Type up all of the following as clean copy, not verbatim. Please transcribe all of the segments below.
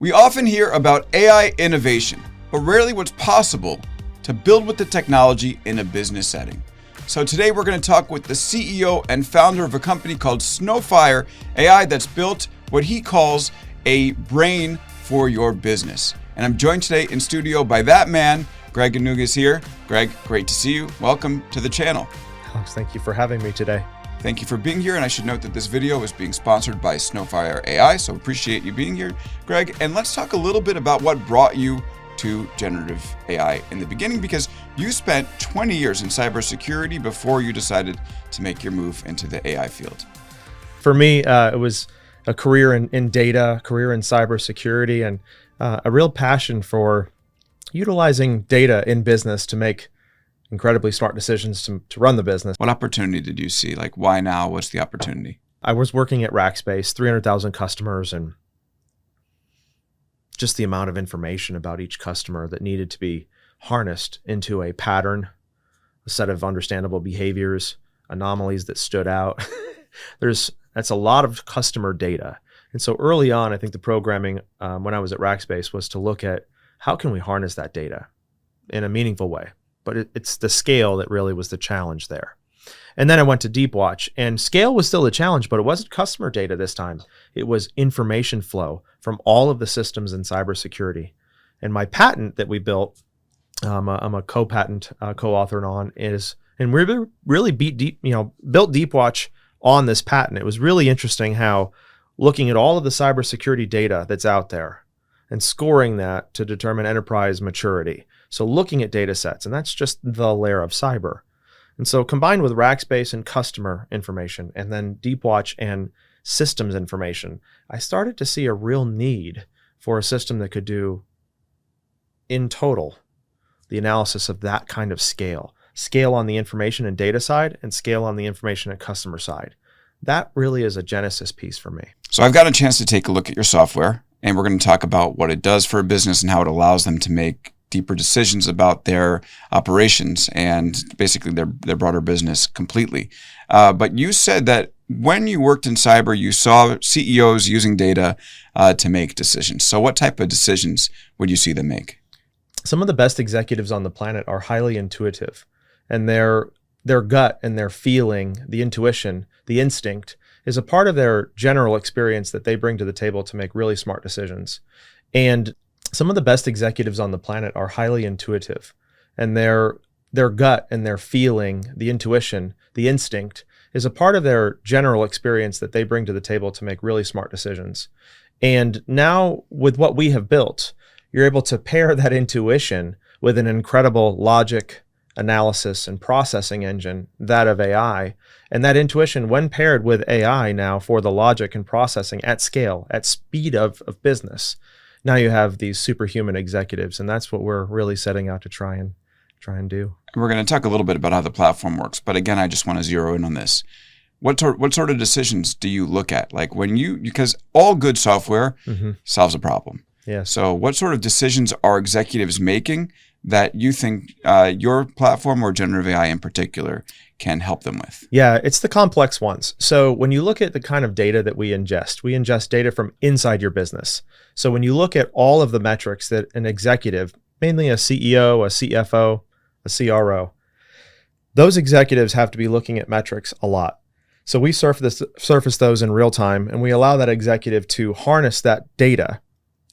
We often hear about AI innovation, but rarely what's possible to build with the technology in a business setting. So today we're going to talk with the CEO and founder of a company called Snowfire AI that's built what he calls a brain for your business. And I'm joined today in studio by that man. Greg Genung is here. Greg, great to see you. Welcome to the channel. Alex, thank you for having me today. Thank you for being here, and I should note that this video is being sponsored by Snowfire AI, so appreciate you being here, Greg. And let's talk a little bit about what brought you to generative AI in the beginning, because you spent 20 years in cybersecurity before you decided to make your move into the AI field. For me, it was a career in data, career in cybersecurity, and a real passion for utilizing data in business to make incredibly smart decisions to run the business. What opportunity did you see? Like, why now? What's the opportunity? I was working at Rackspace, 300,000 customers, and just the amount of information about each customer that needed to be harnessed into a pattern, a set of understandable behaviors, anomalies that stood out. That's a lot of customer data. And so early on, I think the programming when I was at Rackspace was to look at how can we harness that data in a meaningful way. But it's the scale that really was the challenge there. And then I went to Deepwatch, and scale was still a challenge, but it wasn't customer data this time. It was information flow from all of the systems in cybersecurity. And my patent that we built, I'm a co-patent co-author on, and we really built Deepwatch on this patent. It was really interesting how looking at all of the cybersecurity data that's out there and scoring that to determine enterprise maturity. So looking at data sets, and that's just the layer of cyber. And so combined with Rackspace and customer information, and then Deepwatch and systems information, I started to see a real need for a system that could do, in total, the analysis of that kind of scale. Scale on the information and data side, and scale on the information and customer side. That really is a genesis piece for me. So I've got a chance to take a look at your software, and we're going to talk about what it does for a business and how it allows them to make deeper decisions about their operations and basically their broader business completely. But you said that when you worked in cyber, you saw CEOs using data to make decisions. So what type of decisions would you see them make? Some of the best executives on the planet are highly intuitive, and their gut and their feeling, the intuition, the instinct is a part of their general experience that they bring to the table to make really smart decisions. And some of the best executives on the planet are highly intuitive, and their gut and their feeling, the intuition, the instinct is a part of their general experience that they bring to the table to make really smart decisions. And now with what we have built, you're able to pair that intuition with an incredible logic, analysis, and processing engine, that of AI. And that intuition, when paired with AI now for the logic and processing at scale, at speed of business, now you have these superhuman executives, and that's what we're really setting out to try and do. We're going to talk a little bit about how the platform works, but again, I just want to zero in on this. What sort of decisions do you look at? Like because all good software solves a problem. Yeah. So what sort of decisions are executives making that you think your platform or generative AI in particular can help them with? Yeah, it's the complex ones. So when you look at the kind of data that we ingest data from inside your business. So when you look at all of the metrics that an executive, mainly a CEO, a CFO, a CRO, those executives have to be looking at metrics a lot. So we surface those in real time, and we allow that executive to harness that data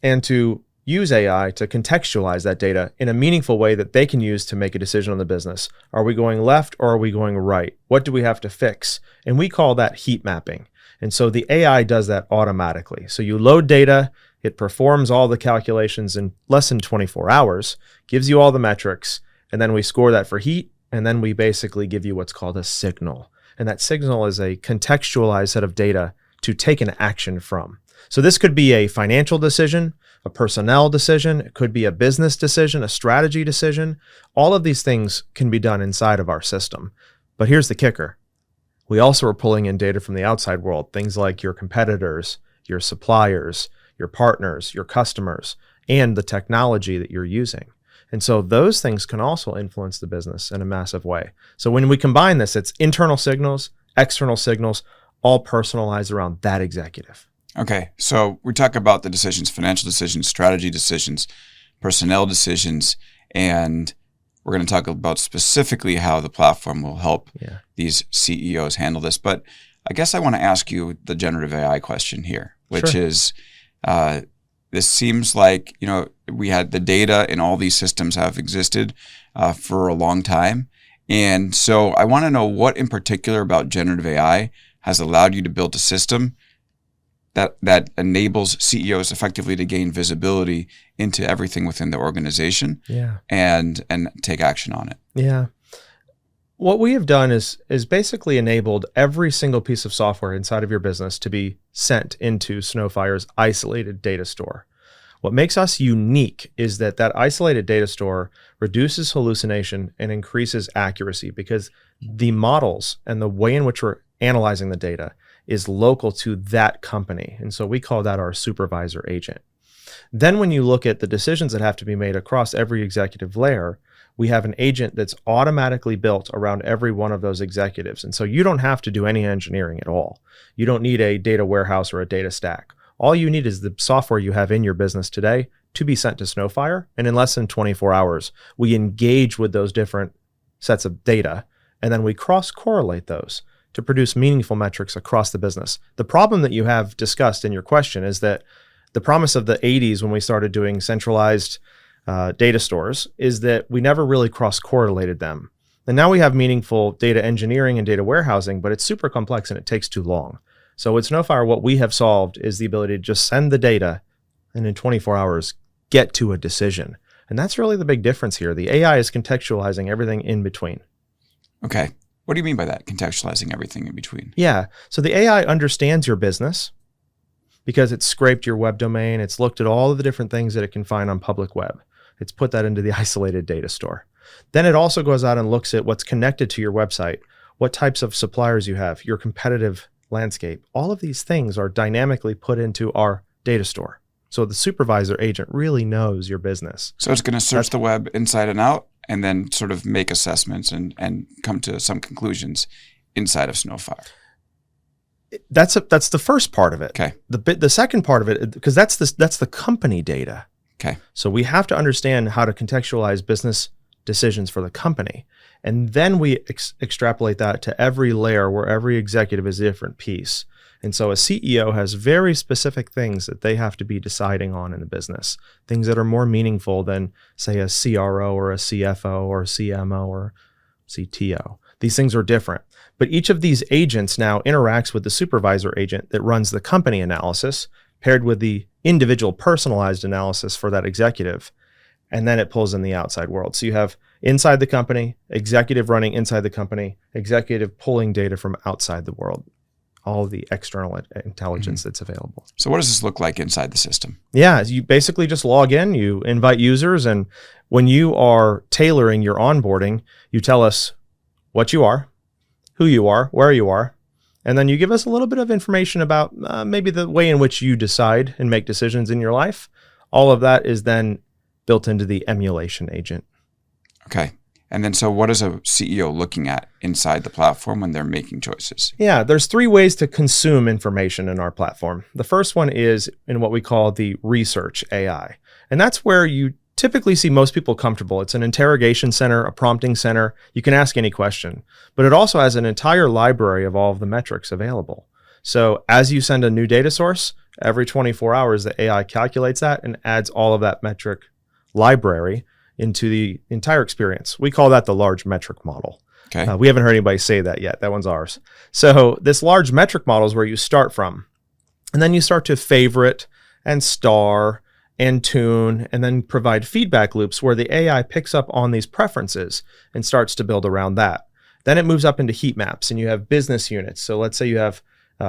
and to use AI to contextualize that data in a meaningful way that they can use to make a decision on the business. Are we going left or are we going right? What do we have to fix? And we call that heat mapping. And so the AI does that automatically. So you load data, it performs all the calculations in less than 24 hours, gives you all the metrics, and then we score that for heat, and then we basically give you what's called a signal. And that signal is a contextualized set of data to take an action from. So this could be a financial decision, a personnel decision, it could be a business decision, a strategy decision. All of these things can be done inside of our system. But here's the kicker. We also are pulling in data from the outside world, things like your competitors, your suppliers, your partners, your customers, and the technology that you're using. And so those things can also influence the business in a massive way. So when we combine this, it's internal signals, external signals, all personalized around that executive. Okay, so we talk about the decisions, financial decisions, strategy decisions, personnel decisions, and we're going to talk about specifically how the platform will help these CEOs handle this. But I guess I want to ask you the generative AI question here, which is, this seems like, we had the data and all these systems have existed for a long time. And so I want to know what in particular about generative AI has allowed you to build a system that enables CEOs effectively to gain visibility into everything within the organization and take action on it. Yeah. What we have done is basically enabled every single piece of software inside of your business to be sent into Snowfire's isolated data store. What makes us unique is that isolated data store reduces hallucination and increases accuracy because the models and the way in which we're analyzing the data is local to that company. And so we call that our supervisor agent. Then when you look at the decisions that have to be made across every executive layer, we have an agent that's automatically built around every one of those executives. And so you don't have to do any engineering at all. You don't need a data warehouse or a data stack. All you need is the software you have in your business today to be sent to Snowfire. And in less than 24 hours, we engage with those different sets of data, and then we cross-correlate those to produce meaningful metrics across the business. The problem that you have discussed in your question is that the promise of the 80s when we started doing centralized data stores is that we never really cross-correlated them. And now we have meaningful data engineering and data warehousing, but it's super complex and it takes too long. So with Snowfire, what we have solved is the ability to just send the data and in 24 hours, get to a decision. And that's really the big difference here. The AI is contextualizing everything in between. Okay. What do you mean by that, contextualizing everything in between? Yeah. So the AI understands your business because it's scraped your web domain. It's looked at all of the different things that it can find on public web. It's put that into the isolated data store. Then it also goes out and looks at what's connected to your website, what types of suppliers you have, your competitive landscape. All of these things are dynamically put into our data store. So the supervisor agent really knows your business. So it's going to search the web inside and out and then sort of make assessments and come to some conclusions inside of Snowfire. That's the first part of it. Okay. The second part of it, because that's the company data. Okay. So we have to understand how to contextualize business decisions for the company. And then we extrapolate that to every layer where every executive is a different piece. And so a CEO has very specific things that they have to be deciding on in the business, things that are more meaningful than, say, a CRO or a CFO or a CMO or CTO. These things are different. But each of these agents now interacts with the supervisor agent that runs the company analysis, paired with the individual personalized analysis for that executive. And then it pulls in the outside world. So you have inside the company, executive running inside the company, executive pulling data from outside the world, all of the external intelligence that's available. So what does this look like inside the system? Yeah, you basically just log in, you invite users, and when you are tailoring your onboarding, you tell us what you are, who you are, where you are, and then you give us a little bit of information about maybe the way in which you decide and make decisions in your life. All of that is then built into the emulation agent. Okay. And then so what is a CEO looking at inside the platform when they're making choices? Yeah, there's 3 ways to consume information in our platform. The first one is in what we call the research AI. And that's where you typically see most people comfortable. It's an interrogation center, a prompting center. You can ask any question, but it also has an entire library of all of the metrics available. So as you send a new data source, every 24 hours, the AI calculates that and adds all of that metric library into the entire experience. We call that the large metric model. Okay. We haven't heard anybody say that yet. That one's ours. So this large metric model is where you start from. And then you start to favorite and star and tune and then provide feedback loops where the AI picks up on these preferences and starts to build around that. Then it moves up into heat maps and you have business units. So let's say you have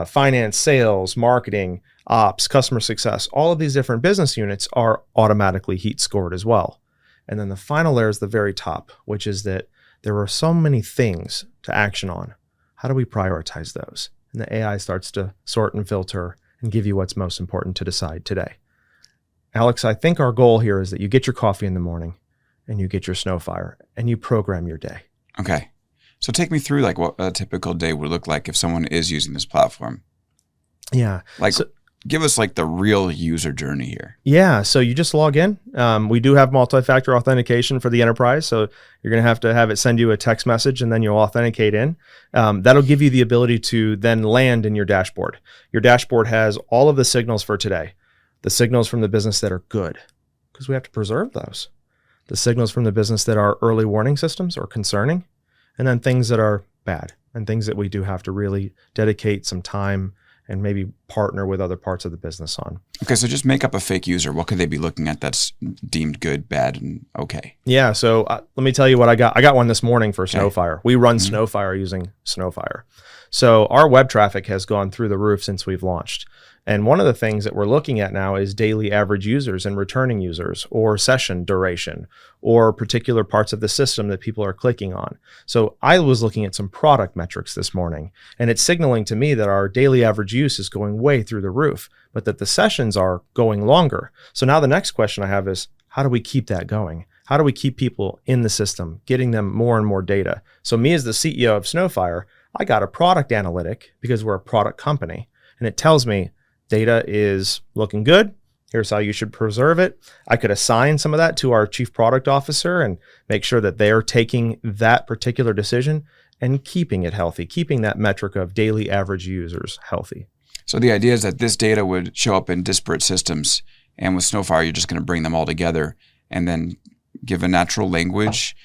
finance, sales, marketing, ops, customer success. All of these different business units are automatically heat scored as well. And then the final layer is the very top, which is that there are so many things to action on. How do we prioritize those? And the AI starts to sort and filter and give you what's most important to decide today. Alex, I think our goal here is that you get your coffee in the morning and you get your Snowfire and you program your day. Okay. So take me through like what a typical day would look like if someone is using this platform. Yeah. Like give us like the real user journey here. Yeah, so you just log in. We do have multi-factor authentication for the enterprise, so you're going to have it send you a text message, and then you'll authenticate in. That'll give you the ability to then land in your dashboard. Your dashboard has all of the signals for today, the signals from the business that are good, because we have to preserve those, the signals from the business that are early warning systems or concerning, and then things that are bad and things that we do have to really dedicate some time and maybe partner with other parts of the business on. Okay, so just make up a fake user. What could they be looking at that's deemed good, bad, and okay? Yeah, so let me tell you what I got. I got one this morning for Snowfire. We run Snowfire using Snowfire. So our web traffic has gone through the roof since we've launched. And one of the things that we're looking at now is daily average users and returning users, or session duration, or particular parts of the system that people are clicking on. So I was looking at some product metrics this morning, and it's signaling to me that our daily average use is going way through the roof, but that the sessions are going longer. So now the next question I have is, how do we keep that going? How do we keep people in the system, getting them more and more data? So me as the CEO of Snowfire, I got a product analytic because we're a product company, and it tells me data is looking good. Here's how you should preserve it. I could assign some of that to our chief product officer and make sure that they're taking that particular decision and keeping it healthy, keeping that metric of daily average users healthy. So the idea is that this data would show up in disparate systems, and with Snowfire, you're just going to bring them all together and then give a natural language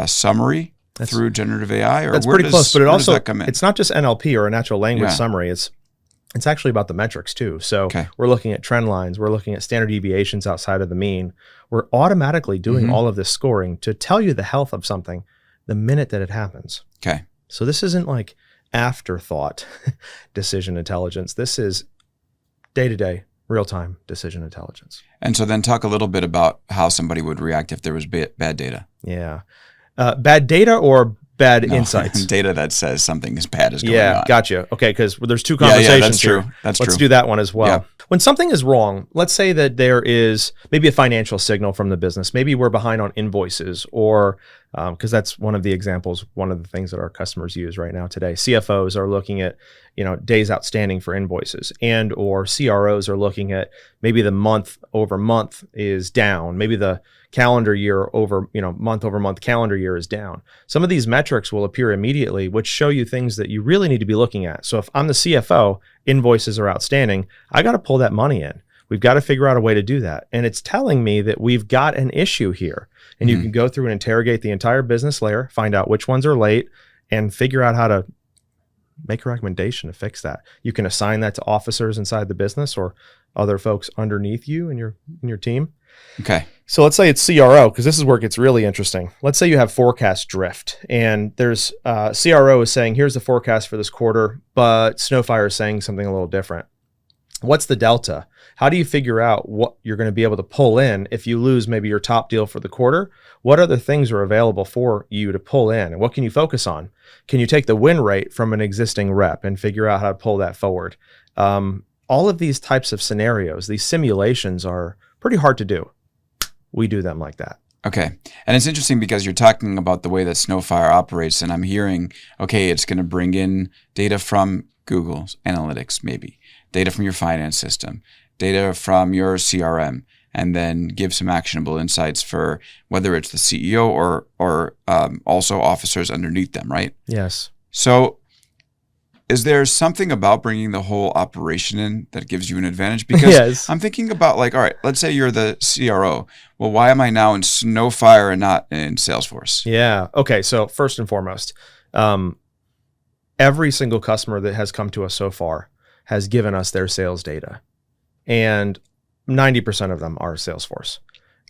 summary through generative AI? Or that's pretty close, but it also, come in? It's not just NLP or a natural language summary. It's actually about the metrics too. So we're looking at trend lines. We're looking at standard deviations outside of the mean. We're automatically doing all of this scoring to tell you the health of something the minute that it happens. Okay. So this isn't like afterthought decision intelligence. This is day-to-day, real-time decision intelligence. And so then talk a little bit about how somebody would react if there was bad data. Yeah. Bad data or bad insights? Data that says something is bad is going on. Yeah, gotcha. Okay, because there's two conversations that's here. True. That's Let's true. do that one as well. Yeah. When something is wrong, let's say that there is maybe a financial signal from the business. Maybe we're behind on invoices, or because that's one of the examples, one of the things that our customers use right now today. CFOs are looking at, days outstanding for invoices, and or CROs are looking at maybe the month over month is down. Maybe the calendar year over, month over month calendar year is down. Some of these metrics will appear immediately, which show you things that you really need to be looking at. So if I'm the CFO, invoices are outstanding, I got to pull that money in. We've got to figure out a way to do that. And it's telling me that we've got an issue here. And you can go through and interrogate the entire business layer, find out which ones are late, and figure out how to make a recommendation to fix that. You can assign that to officers inside the business or other folks underneath you in your team. Okay. So let's say it's CRO, because this is where it gets really interesting. Let's say you have forecast drift, and there's CRO is saying, here's the forecast for this quarter, but Snowfire is saying something a little different. What's the delta? How do you figure out what you're going to be able to pull in if you lose maybe your top deal for the quarter? What other things are available for you to pull in, and what can you focus on? Can you take the win rate from an existing rep and figure out how to pull that forward? All of these types of scenarios, these simulations are pretty hard to do. We do them like that. Okay. And it's interesting because you're talking about the way that Snowfire operates, and I'm hearing, okay, it's going to bring in data from Google's Analytics, maybe, data from your finance system, data from your CRM, and then give some actionable insights for whether it's the CEO or also officers underneath them, right? Yes. So is there something about bringing the whole operation in that gives you an advantage? Because I'm thinking about all right, let's say you're the CRO. Well, why am I now in Snowfire and not in Salesforce? Yeah. Okay. So first and foremost, every single customer that has come to us so far has given us their sales data, and 90% of them are Salesforce.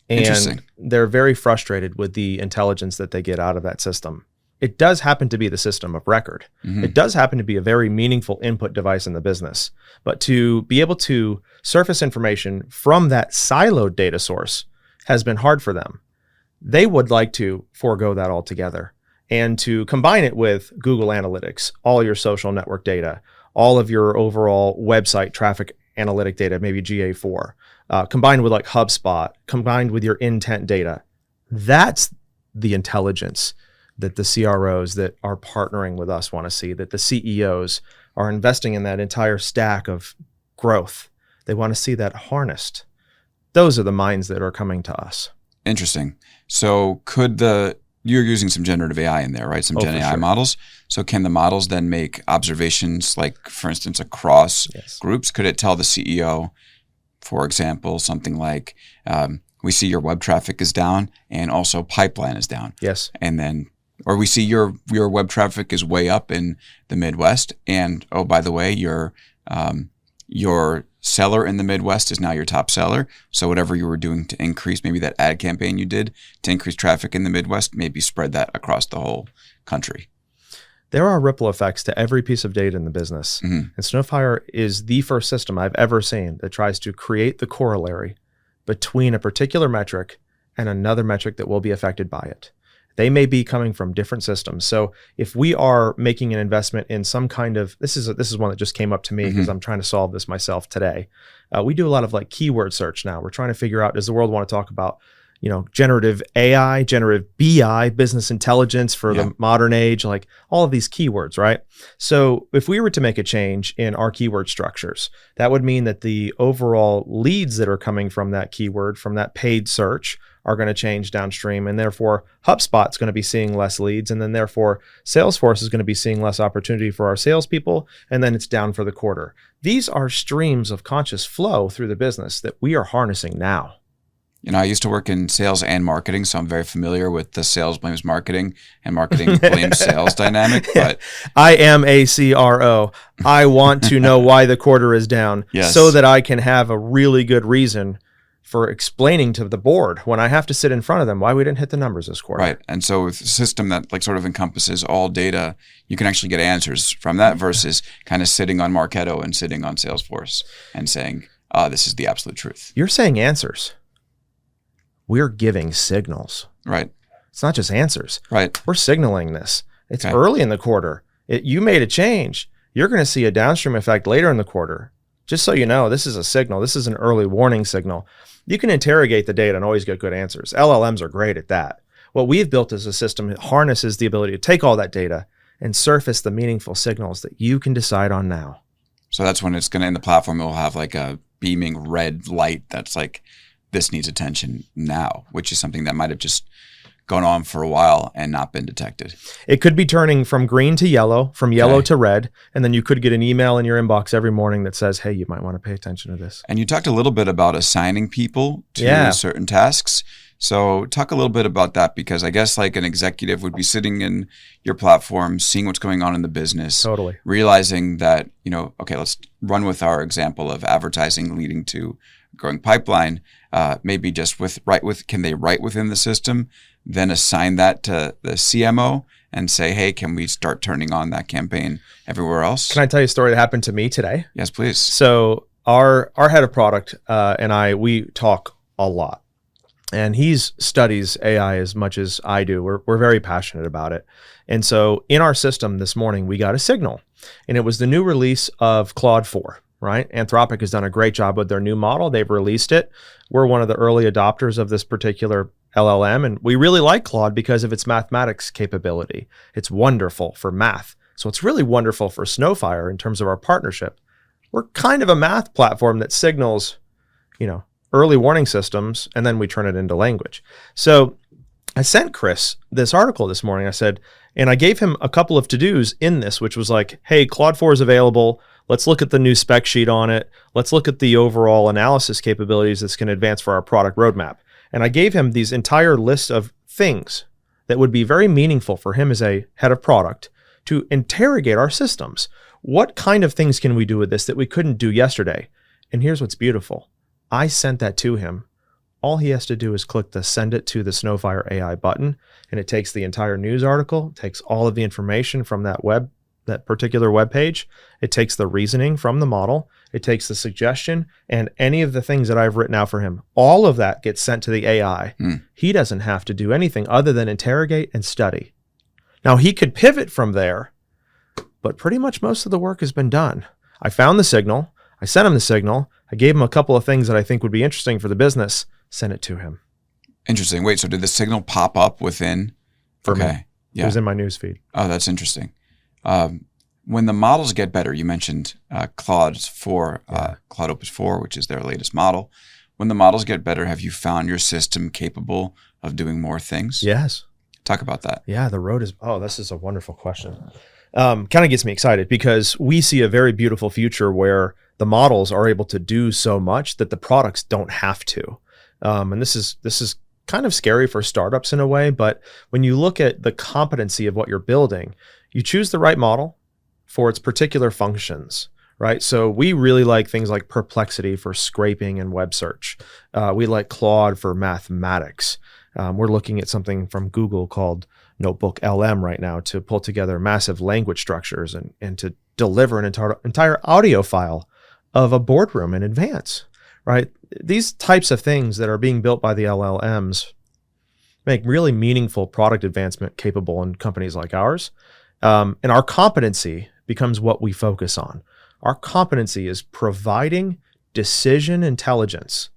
And they're very frustrated with the intelligence that they get out of that system. It does happen to be the system of record. It does happen to be a very meaningful input device in the business. But to be able to surface information from that siloed data source has been hard for them. They would like to forego that altogether and to combine it with Google Analytics, all your social network data, all of your overall website traffic analytic data, maybe GA4, combined with like HubSpot, combined with your intent data. That's the intelligence that the CROs that are partnering with us want to see, that the CEOs are investing in that entire stack of growth They want to see that harnessed. Those are the minds that are coming to us. Interesting. So you're using some generative AI in there, right? Some Gen AI models. So can the models then make observations, like, for instance, across groups? Could it tell the CEO, for example, something like, we see your web traffic is down and also pipeline is down. Yes. And then, or we see your web traffic is way up in the Midwest. And, oh, by the way, your seller in the Midwest is now your top seller. So whatever you were doing to increase, maybe that ad campaign you did to increase traffic in the Midwest, maybe spread that across the whole country. There are ripple effects to every piece of data in the business. And Snowfire is the first system I've ever seen that tries to create the corollary between a particular metric and another metric that will be affected by it. They may be coming from different systems. So if we are making an investment in some kind of, this is one that just came up to me because I'm trying to solve this myself today. We do a lot of like keyword search now. We're trying to figure out, does the world want to talk about, generative AI, generative BI, business intelligence for the modern age, like all of these keywords, right? So if we were to make a change in our keyword structures, that would mean that the overall leads that are coming from that keyword, from that paid search, are going to change downstream. And therefore, HubSpot's going to be seeing less leads. And then therefore, Salesforce is going to be seeing less opportunity for our salespeople. And then it's down for the quarter. These are streams of conscious flow through the business that we are harnessing now. I used to work in sales and marketing, so I'm very familiar with the sales blames marketing and marketing blames sales dynamic. But I am a CRO. I want to know why the quarter is down so that I can have a really good reason for explaining to the board when I have to sit in front of them why we didn't hit the numbers this quarter. Right. And so with a system that like sort of encompasses all data, you can actually get answers from that versus kind of sitting on Marketo and sitting on Salesforce and saying, this is the absolute truth. You're saying answers. We're giving signals. Right. It's not just answers. Right. We're signaling this. It's early in the quarter. You made a change. You're going to see a downstream effect later in the quarter. Just so you know, this is a signal. This is an early warning signal. You can interrogate the data and always get good answers. LLMs are great at that. What we've built is a system that harnesses the ability to take all that data and surface the meaningful signals that you can decide on now. So that's when it's going to, in the platform, it will have like a beaming red light that's like, this needs attention now, which is something that might have just gone on for a while and not been detected. It could be turning from green to yellow, from yellow to red, and then you could get an email in your inbox every morning that says, hey, you might want to pay attention to this. And you talked a little bit about assigning people to certain tasks. So talk a little bit about that, because I guess like an executive would be sitting in your platform, seeing what's going on in the business, realizing that, okay, let's run with our example of advertising leading to growing pipeline. Maybe just can they write within the system, then assign that to the CMO and say, hey, can we start turning on that campaign everywhere else? Can I tell you a story that happened to me today? Yes, please. So our head of product and we talk a lot, and he studies AI as much as I do. We're very passionate about it. And so in our system this morning, we got a signal, and it was the new release of Claude 4. Right? Anthropic has done a great job with their new model. They've released it. We're one of the early adopters of this particular LLM, and we really like Claude because of its mathematics capability. It's wonderful for math. So it's really wonderful for Snowfire in terms of our partnership. We're kind of a math platform that signals, early warning systems, and then we turn it into language. So I sent Chris this article this morning. I gave him a couple of to-dos in this, which was like, hey, Claude 4 is available. Let's look at the new spec sheet on it. Let's look at the overall analysis capabilities that's going to advance for our product roadmap. And I gave him these entire list of things that would be very meaningful for him as a head of product to interrogate our systems. What kind of things can we do with this that we couldn't do yesterday? And here's what's beautiful. I sent that to him. All he has to do is click the send it to the Snowfire AI button, and it takes the entire news article, takes all of the information from that particular web page. It takes the reasoning from the model. It takes the suggestion and any of the things that I've written out for him. All of that gets sent to the AI. He doesn't have to do anything other than interrogate and study. Now, he could pivot from there, but pretty much most of the work has been done. I found the signal. I sent him the signal. I gave him a couple of things that I think would be interesting for the business. Sent it to him. Interesting. Wait, so did the signal pop up within? For me. Yeah. It was in my news feed. Oh, that's interesting. when the models get better, you mentioned Claude 4, Claude Opus 4, which is their latest model. When the models get better, have you found your system capable of doing more things? Yes. Talk about that. Yeah, the road is, this is a wonderful question. Kind of gets me excited because we see a very beautiful future where the models are able to do so much that the products don't have to. And this is kind of scary for startups in a way, but when you look at the competency of what you're building, you choose the right model for its particular functions, right? So we really like things like Perplexity for scraping and web search. We like Claude for mathematics. We're looking at something from Google called Notebook LM right now to pull together massive language structures and to deliver an entire audio file of a boardroom in advance, right? These types of things that are being built by the LLMs make really meaningful product advancement capable in companies like ours. And our competency becomes what we focus on. Our competency is providing decision intelligence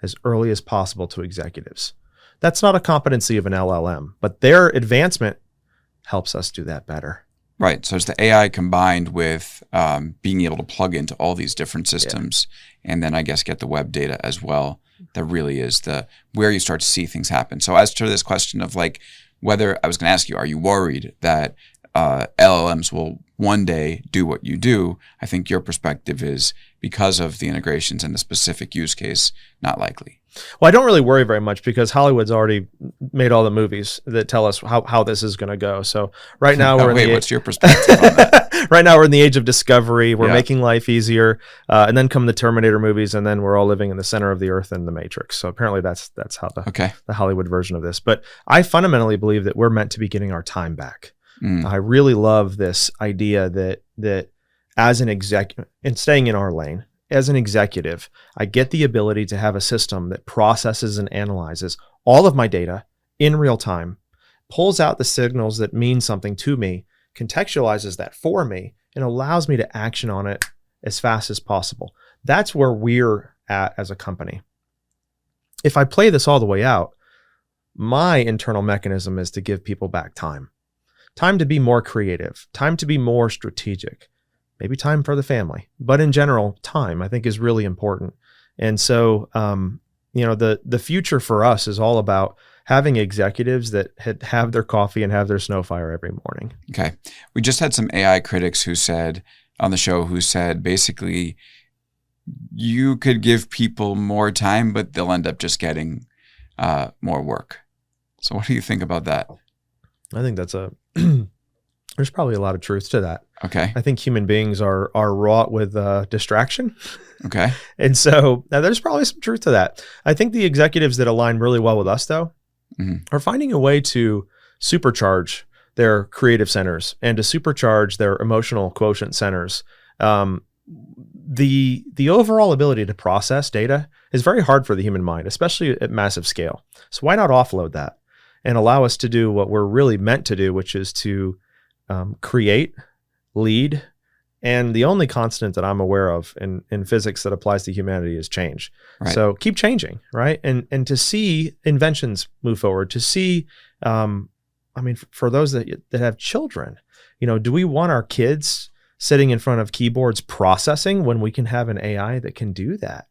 as early as possible to executives. That's not a competency of an LLM, but their advancement helps us do that better. Right. So it's the AI combined with being able to plug into all these different systems and then I guess get the web data as well. That really is where you start to see things happen. So as to this question of like whether, I was going to ask you, are you worried that LLMs will one day do what you do? I think your perspective is because of the integrations and the specific use case, not likely. Well, I don't really worry very much because Hollywood's already made all the movies that tell us how this is going to go. So right now what's your perspective on that? Right now we're in the age of discovery. We're making life easier, and then come the Terminator movies, and then we're all living in the center of the earth in the Matrix. So apparently that's how the Hollywood version of this. But I fundamentally believe that we're meant to be getting our time back. I really love this idea that as an executive, and staying in our lane, as an executive, I get the ability to have a system that processes and analyzes all of my data in real time, pulls out the signals that mean something to me, contextualizes that for me, and allows me to action on it as fast as possible. That's where we're at as a company. If I play this all the way out, my internal mechanism is to give people back time. Time to be more creative, time to be more strategic, maybe time for the family. But in general, time, I think, is really important. And so, the future for us is all about having executives that have their coffee and have their Snowfire every morning. Okay. We just had some AI critics on the show who said basically you could give people more time, but they'll end up just getting more work. So what do you think about that? I think that's there's probably a lot of truth to that. Okay. I think human beings are wrought with distraction. Okay. And so there's probably some truth to that. I think the executives that align really well with us, though, are finding a way to supercharge their creative centers and to supercharge their emotional quotient centers. The overall ability to process data is very hard for the human mind, especially at massive scale. So why not offload that and allow us to do what we're really meant to do, which is to create, lead, and the only constant that I'm aware of in physics that applies to humanity is change. Right. So keep changing, right? And to see inventions move forward, to see, for those that have children, do we want our kids sitting in front of keyboards processing when we can have an AI that can do that?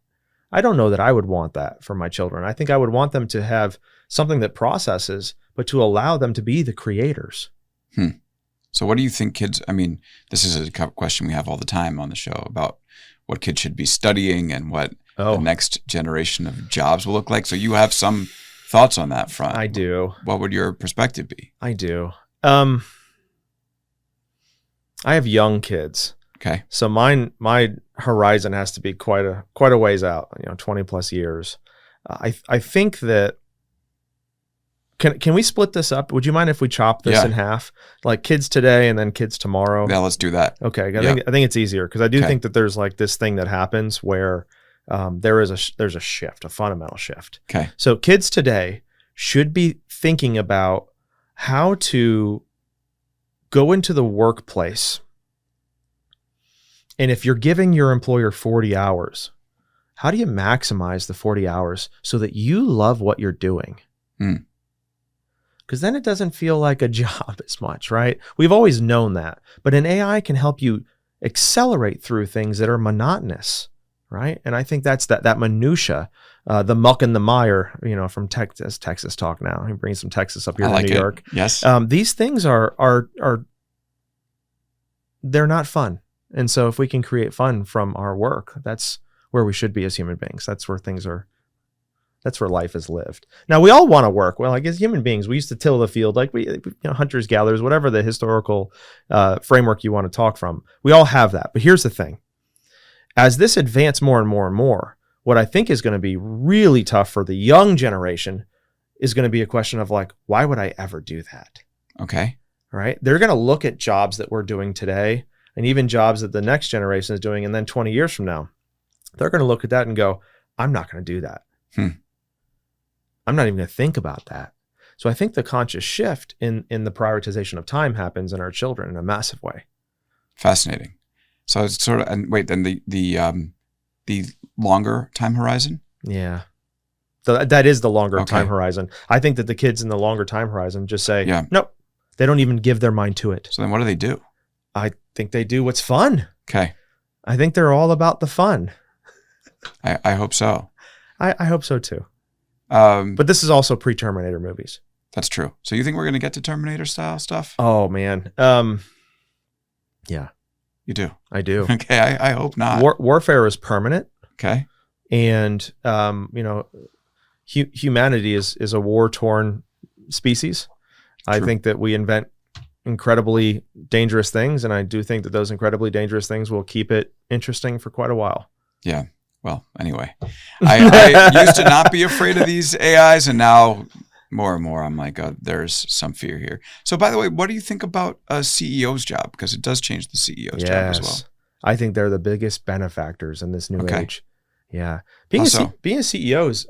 I don't know that I would want that for my children. I think I would want them to have something that processes, but to allow them to be the creators. So what do you think kids, this is a question we have all the time on the show about what kids should be studying and what the next generation of jobs will look like. So you have some thoughts on that front. I do. What would your perspective be? I do. I have young kids. Okay. So my horizon has to be quite a ways out, 20 plus years. I think that, Can we split this up? Would you mind if we chop this in half? Like kids today and then kids tomorrow? Yeah, let's do that. Okay. I think it's easier because I do think that there's like this thing that happens where there's a shift, a fundamental shift. Okay. So kids today should be thinking about how to go into the workplace. And if you're giving your employer 40 hours, how do you maximize the 40 hours so that you love what you're doing? because then it doesn't feel like a job as much, right? We've always known that. But an AI can help you accelerate through things that are monotonous, right? And I think that's that minutia, the muck and the mire, from Texas talk now. He brings some Texas up here to New York. Yes. These things are they're not fun. And so if we can create fun from our work, that's where we should be as human beings. That's where that's where life is lived. Now, we all want to work. Well, like as human beings, we used to till the field, like hunters, gatherers, whatever the historical framework you want to talk from. We all have that. But here's the thing. As this advances more and more and more, what I think is going to be really tough for the young generation is going to be a question of like, why would I ever do that? Okay. Right? They're going to look at jobs that we're doing today and even jobs that the next generation is doing. And then 20 years from now, they're going to look at that and go, I'm not going to do that. I'm not even going to think about that. So I think the conscious shift in the prioritization of time happens in our children in a massive way. Fascinating. So it's sort of, and wait, then the longer time horizon? Yeah. That is the longer time horizon. I think that the kids in the longer time horizon just say, nope, they don't even give their mind to it. So then what do they do? I think they do what's fun. Okay. I think they're all about the fun. I hope so. I hope so too. But this is also pre-Terminator movies. That's true. So you think we're going to get to Terminator style stuff? Oh man. Yeah. You do? I do. Okay. I hope not. Warfare is permanent. Okay. And, humanity is a war-torn species. True. I think that we invent incredibly dangerous things. And I do think that those incredibly dangerous things will keep it interesting for quite a while. Yeah. Well, anyway, I used to not be afraid of these AIs, and now more and more I'm like, oh, there's some fear here. So by the way, what do you think about a CEO's job? Because it does change the CEO's job as well. I think they're the biggest benefactors in this new age. Yeah. Being a CEO is,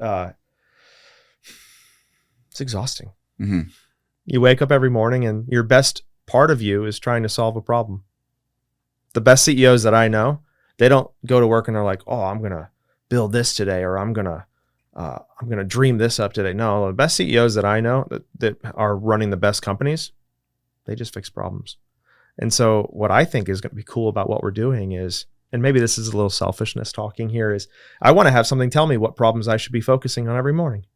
it's exhausting. Mm-hmm. You wake up every morning and your best part of you is trying to solve a problem. The best CEOs that I know, they don't go to work and they're like, oh, I'm going to build this today, or I'm going to dream this up today. No, the best CEOs that I know that are running the best companies, they just fix problems. And so what I think is going to be cool about what we're doing is, and maybe this is a little selfishness talking here, is I want to have something tell me what problems I should be focusing on every morning.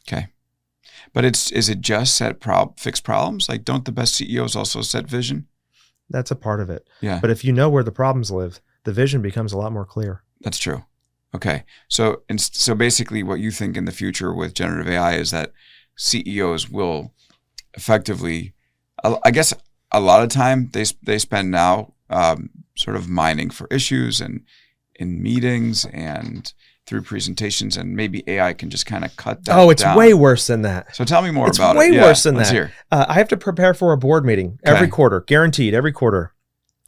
Okay. But is it just fix problems? Like, don't the best CEOs also set vision? That's a part of it. Yeah. But if you know where the problems live, the vision becomes a lot more clear. That's true. Okay. So basically what you think in the future with generative AI is that CEOs will effectively, I guess a lot of time they spend now sort of mining for issues and in meetings and through presentations, and maybe AI can just kind of cut that down. Way worse than that. So tell me more about it. It's way worse than let's that. Hear. I have to prepare for a board meeting every quarter, guaranteed every quarter.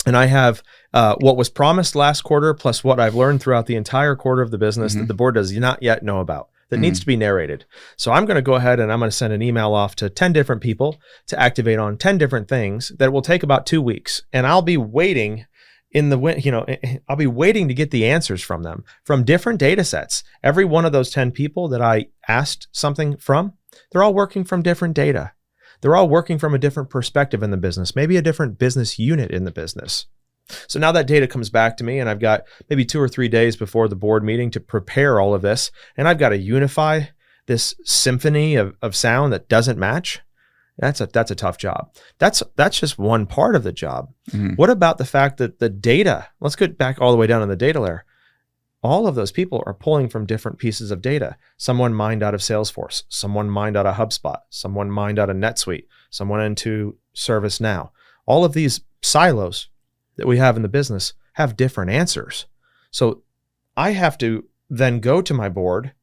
And I have what was promised last quarter plus what I've learned throughout the entire quarter of the business that the board does not yet know about, that needs to be narrated. So I'm going to go ahead and I'm going to send an email off to 10 different people to activate on 10 different things that will take about 2 weeks. And I'll be waiting I'll be waiting to get the answers from them from different data sets. Every one of those 10 people that I asked something from, they're all working from different data. They're all working from a different perspective in the business, maybe a different business unit in the business. So now that data comes back to me and I've got maybe 2 or 3 days before the board meeting to prepare all of this. And I've got to unify this symphony of sound that doesn't match. That's a tough job. That's just one part of the job. Mm-hmm. What about the fact that the data, let's get back all the way down in the data layer. All of those people are pulling from different pieces of data. Someone mined out of Salesforce, someone mined out of HubSpot, someone mined out of NetSuite, someone into ServiceNow. All of these silos that we have in the business have different answers. So I have to then go to my board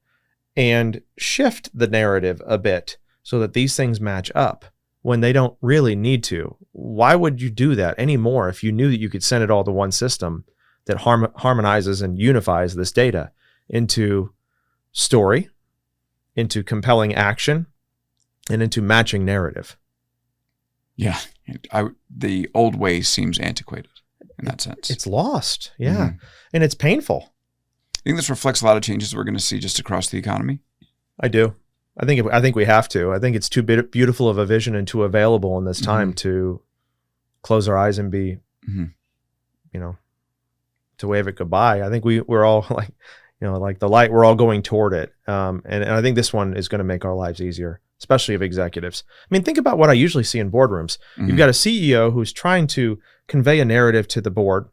and shift the narrative a bit so that these things match up when they don't really need to. Why would you do that anymore if you knew that you could send it all to one system that harmonizes and unifies this data into story, into compelling action, and into matching narrative? Yeah. The old way seems antiquated in that sense. It's lost. Yeah. Mm-hmm. And it's painful. I think this reflects a lot of changes we're going to see just across the economy. I do. I think we have to. I think it's too beautiful of a vision and too available in this time to close our eyes and be, you know, to wave it goodbye. I think we're all like, you know, like the light, we're all going toward it. And I think this one is going to make our lives easier, especially of executives. I mean, think about what I usually see in boardrooms. You've got a CEO who's trying to convey a narrative to the board,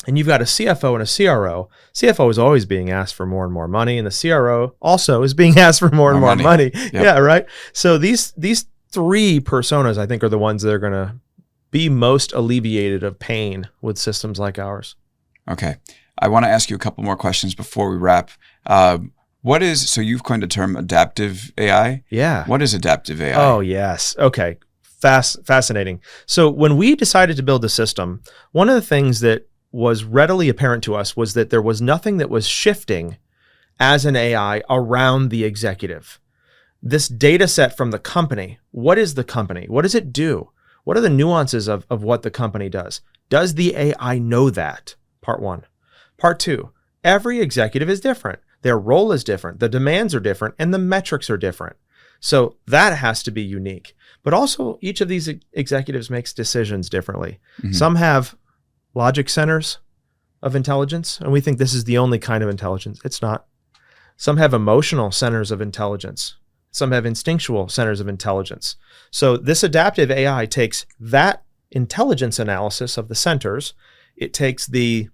and you've got a CFO and a CRO. CFO is always being asked for more and more money, and the CRO also is being asked for more and more money. Yep. Yeah, right. So these three personas, I think, are the ones that are going to be most alleviated of pain with systems like ours. Okay. I want to ask you a couple more questions before we wrap. So you've coined the term adaptive AI? Yeah. What is adaptive AI? Oh, yes. Okay. Fascinating. So when we decided to build the system, one of the things that was readily apparent to us was that there was nothing that was shifting as an AI around the executive. This data set from the company, what is the company? What does it do? What are the nuances of what the company does? Does the AI know that? Part one. Part two, every executive is different. Their role is different. The demands are different and the metrics are different. So that has to be unique. But also each of these executives makes decisions differently. Some have logic centers of intelligence, and we think this is the only kind of intelligence. It's not. Some have emotional centers of intelligence. Some have instinctual centers of intelligence. So this adaptive AI takes that intelligence analysis of the centers. It takes the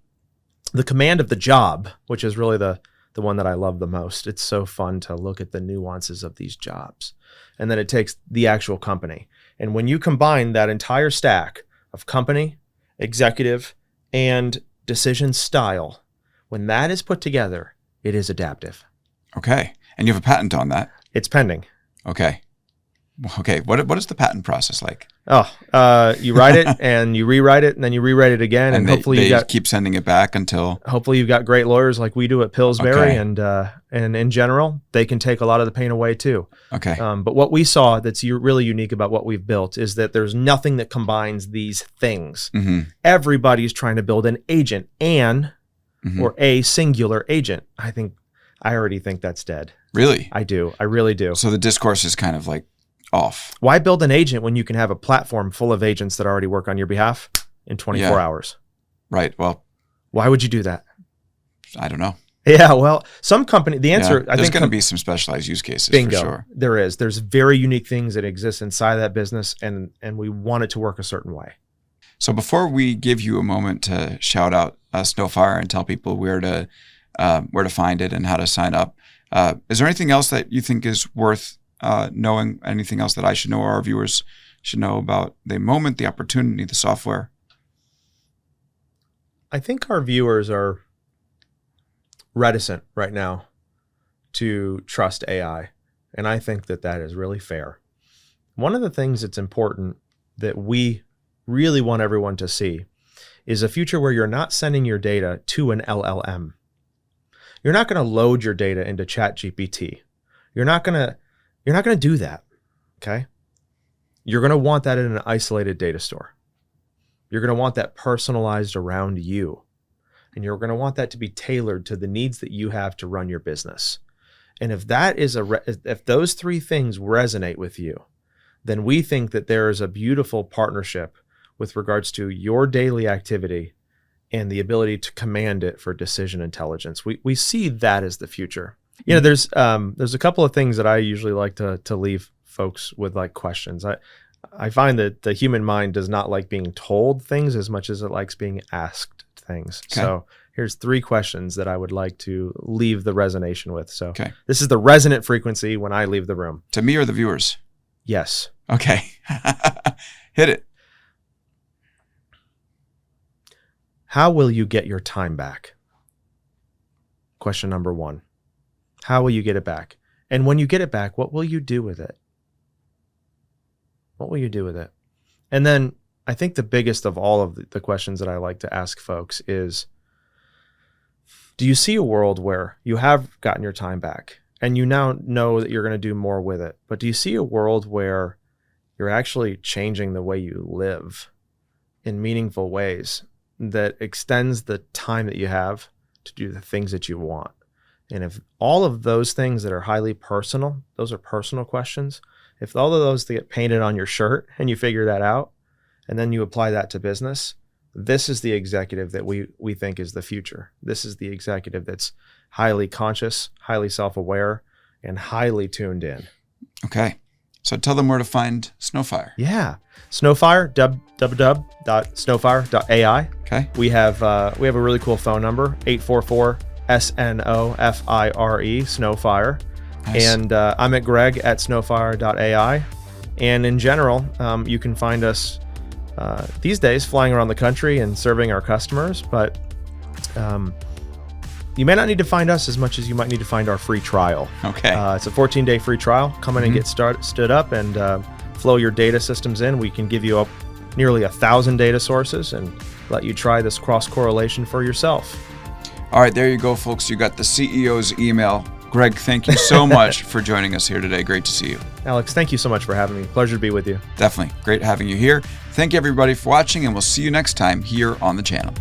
command of the job, which is really the one that I love the most. It's so fun to look at the nuances of these jobs. And then it takes the actual company. And when you combine that entire stack of company, executive, and decision style, when that is put together, it is adaptive. Okay. And you have a patent on that? It's pending. Okay. Okay. What is the patent process like? You write it and you rewrite it and then you rewrite it again. And hopefully they keep sending it back until... Hopefully you've got great lawyers like we do at Pillsbury. Okay. And in general, they can take a lot of the pain away too. Okay. But what we saw that's really unique about what we've built is that there's nothing that combines these things. Everybody's trying to build an agent, or a singular agent. I already think that's dead. Really? I do. I really do. So the discourse is kind of like off. Why build an agent when you can have a platform full of agents that already work on your behalf in 24 hours? Right. Well, why would you do that? I don't know. Yeah. Well, some company, the answer, I think there's going to be some specialized use cases. Bingo. For sure. There is. There's very unique things that exist inside that business, and we want it to work a certain way. So before we give you a moment to shout out Snowfire and tell people where to find it and how to sign up, is there anything else that you think is worth knowing? Anything else that I should know or our viewers should know about the moment, the opportunity, the software? I think our viewers are reticent right now to trust AI, and I think that is really fair. One of the things that's important that we really want everyone to see is a future where you're not sending your data to an LLM. You're not going to load your data into ChatGPT. You're not going to do that, okay? You're going to want that in an isolated data store. You're going to want that personalized around you. And you're going to want that to be tailored to the needs that you have to run your business. And if if those three things resonate with you, then we think that there is a beautiful partnership with regards to your daily activity and the ability to command it for decision intelligence. We see that as the future. You know, there's a couple of things that I usually like to leave folks with, like questions. I find that the human mind does not like being told things as much as it likes being asked things. Okay. So here's 3 questions that I would like to leave the resonation with. So This is the resonant frequency when I leave the room. To me or the viewers? Yes. Okay. Hit it. How will you get your time back? Question number 1. How will you get it back? And when you get it back, what will you do with it? What will you do with it? And then I think the biggest of all of the questions that I like to ask folks is, do you see a world where you have gotten your time back and you now know that you're going to do more with it? But do you see a world where you're actually changing the way you live in meaningful ways that extends the time that you have to do the things that you want? And if all of those things that are highly personal, those are personal questions, if all of those get painted on your shirt and you figure that out, and then you apply that to business, this is the executive that we think is the future. This is the executive that's highly conscious, highly self-aware, and highly tuned in. Okay. So tell them where to find Snowfire. Yeah. Snowfire, www.snowfire.ai. Okay. We have a really cool phone number, 844-SNOFIRE, Snowfire. Nice. And I'm at greg@snowfire.ai. And in general, you can find us these days flying around the country and serving our customers, but you may not need to find us as much as you might need to find our free trial. Okay. It's a 14-day free trial. Come in and get stood up and flow your data systems in. We can give you nearly 1,000 data sources and let you try this cross-correlation for yourself. All right, there you go, folks. You got the CEO's email. Greg, thank you so much for joining us here today. Great to see you. Alex, thank you so much for having me. Pleasure to be with you. Definitely. Great having you here. Thank you, everybody, for watching, and we'll see you next time here on the channel.